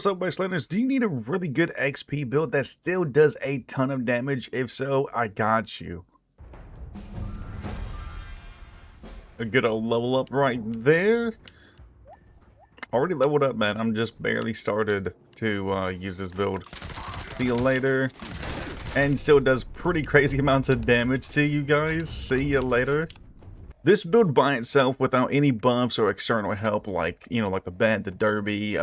What's up, Wastelanders? Do you need a really good XP build that still does a ton of damage? If so, I got you. A good old level up right there. Already leveled up, man. I'm just barely started to use this build. See you later. And still does pretty crazy amounts of damage to you guys. See you later. This build by itself, without any buffs or external help, like, like the bed, the derby,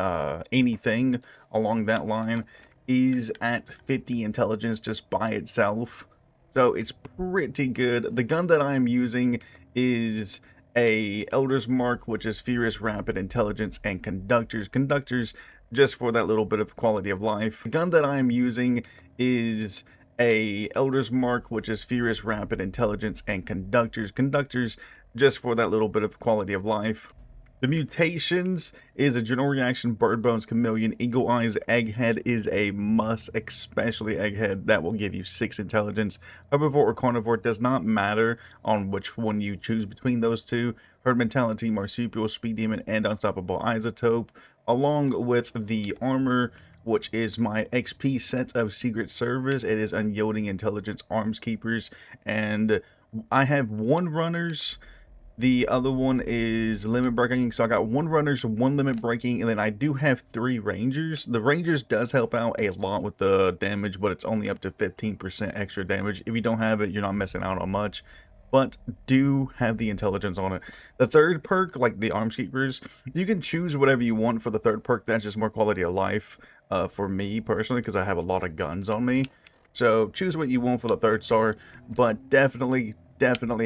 anything along that line, is at 50 intelligence just by itself. So it's pretty good. The gun that I'm using is a Elder's Mark, which is Furious, Rapid, Intelligence, and Conductors. Conductors, just for that little bit of quality of life. The gun that I'm using is a Elder's Mark, which is Furious, Rapid, Intelligence, and Conductors. Conductors, just for that little bit of quality of life. The Mutations is a General Reaction, Bird Bones, Chameleon, Eagle Eyes, Egghead is a must, especially Egghead. That will give you 6 intelligence. Herbivore or Carnivore does not matter on which one you choose between those two. Herd Mentality, Marsupial, Speed Demon, and Unstoppable Isotope, along with the armor, which is my XP set of Secret Service. It is Unyielding Intelligence, Arms Keepers, and I have 1 runners. The other one is limit breaking, so I got 1 runners, 1 limit breaking, and then I do have 3 rangers. The rangers does help out a lot with the damage, but it's only up to 15% extra damage. If you don't have it, you're not missing out on much, but do have the intelligence on it. The third perk, like the Arms Keepers, you can choose whatever you want for the third perk. That's just more quality of life for me personally, because I have a lot of guns on me. So choose what you want for the 3rd star, but definitely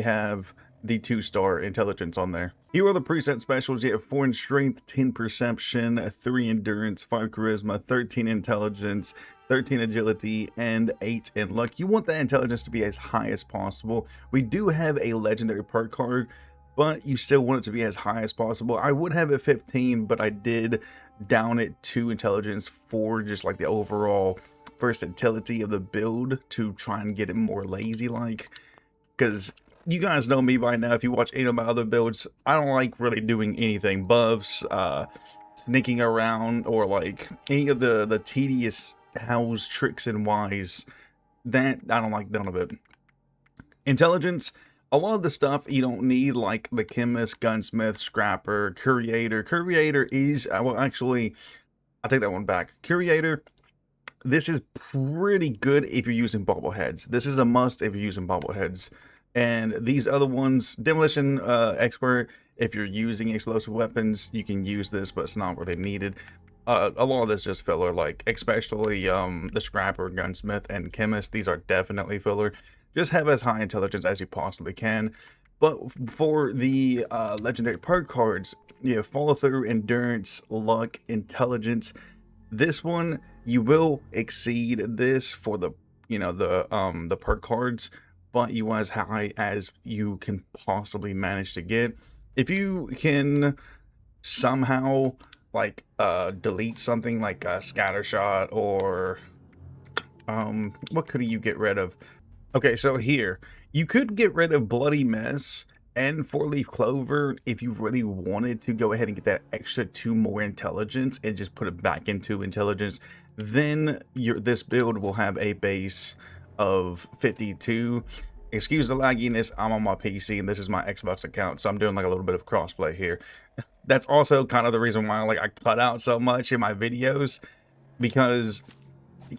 have the 2-star intelligence on there. Here are the preset specials. You have 4 in strength, 10 perception, 3 endurance, 5 charisma, 13 intelligence, 13 agility, and 8 in luck. You want that intelligence to be as high as possible. We do have a legendary perk card, but you still want it to be as high as possible. I would have it 15, but I did down it to intelligence for just like the overall versatility of the build, to try and get it more lazy like, because you guys know me by now. If you watch any of my other builds, I don't like really doing anything buffs, sneaking around, or like any of the tedious hows, tricks, and whys. That I don't like none of it. Intelligence, a lot of the stuff you don't need, like the chemist, gunsmith, scrapper, curator. Curator is, well, actually, I'll take that one back. Curator, this is pretty good if you're using bobbleheads. This is a must if you're using bobbleheads. And these other ones, demolition expert, if you're using explosive weapons, you can use this, but it's not really needed. A lot of this is just filler, like especially the scrapper, gunsmith, and chemist. These are definitely filler. Just have as high intelligence as you possibly can. But for the legendary perk cards, you have follow through, endurance, luck, intelligence. This one, you will exceed this for the the perk cards, but you want as high as you can possibly manage to get. If you can somehow like delete something like a scatter shot, or what could you get rid of? Okay, so here you could get rid of Bloody Mess and 4-leaf clover if you really wanted to go ahead and get that extra 2 more intelligence and just put it back into intelligence. Then this build will have a base of 52. Excuse the lagginess, I'm on my PC and this is my Xbox account, so I'm doing like a little bit of crossplay here. That's also kind of the reason why I cut out so much in my videos, because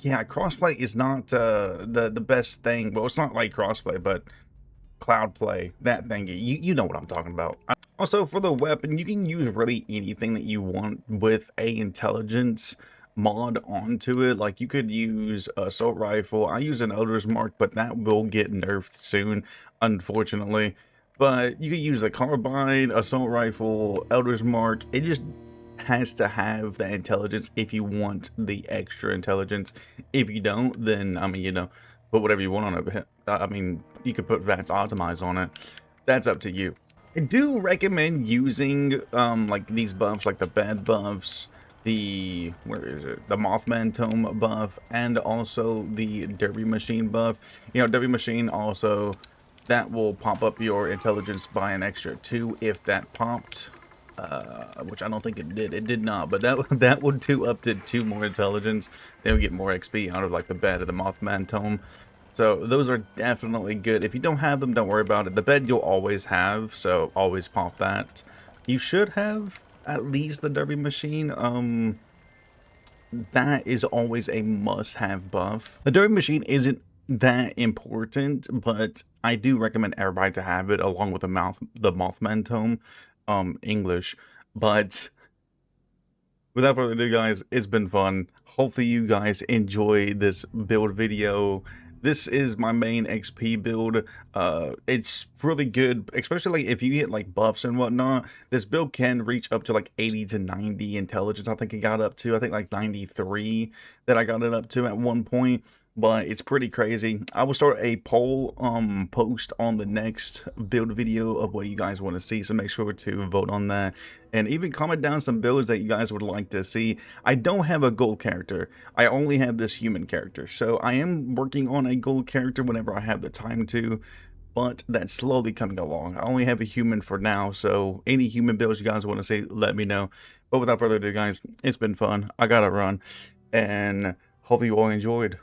yeah, crossplay is not the best thing. Well, it's not like crossplay, but cloud play, that thing, you know what I'm talking about. Also, for the weapon, you can use really anything that you want with a intelligence mod onto it. Like you could use assault rifle. I use an Elder's Mark, but that will get nerfed soon, unfortunately. But you could use a carbine, assault rifle, Elder's Mark. It just has to have that intelligence if you want the extra intelligence. If you don't, then I mean, put whatever you want on it. I mean, you could put VATS Optimize on it. That's up to you. I do recommend using like these buffs, like the bed buffs, the the Mothman Tome buff, and also the Derby Machine buff. Derby Machine also, that will pop up your intelligence by an extra 2 if that popped. which I don't think it did. It did not, but that that would do up to 2 more intelligence. They would get more XP out of like the bed of the Mothman tome. So those are definitely good. If you don't have them, don't worry about it. The bed you'll always have, so always pop that. You should have at least the derby machine. That is always a must-have buff. The derby machine isn't that important, but I do recommend everybody to have it along with the Mothman tome, English. But without further ado, guys, it's been fun. Hopefully you guys enjoy this build video. This is my main XP build. It's really good, especially if you get like buffs and whatnot. This build can reach up to like 80 to 90 intelligence. I think it got up to, I think like 93 that I got it up to at one point. But it's pretty crazy. I will start a poll post on the next build video of what you guys want to see, so make sure to vote on that and even comment down some builds that you guys would like to see. I don't have a gold character. I only have this human character, so I am working on a gold character whenever I have the time to, but that's slowly coming along. I only have a human for now, so any human builds you guys want to see, let me know. But without further ado, guys, it's been fun. I gotta run, and hope you all enjoyed.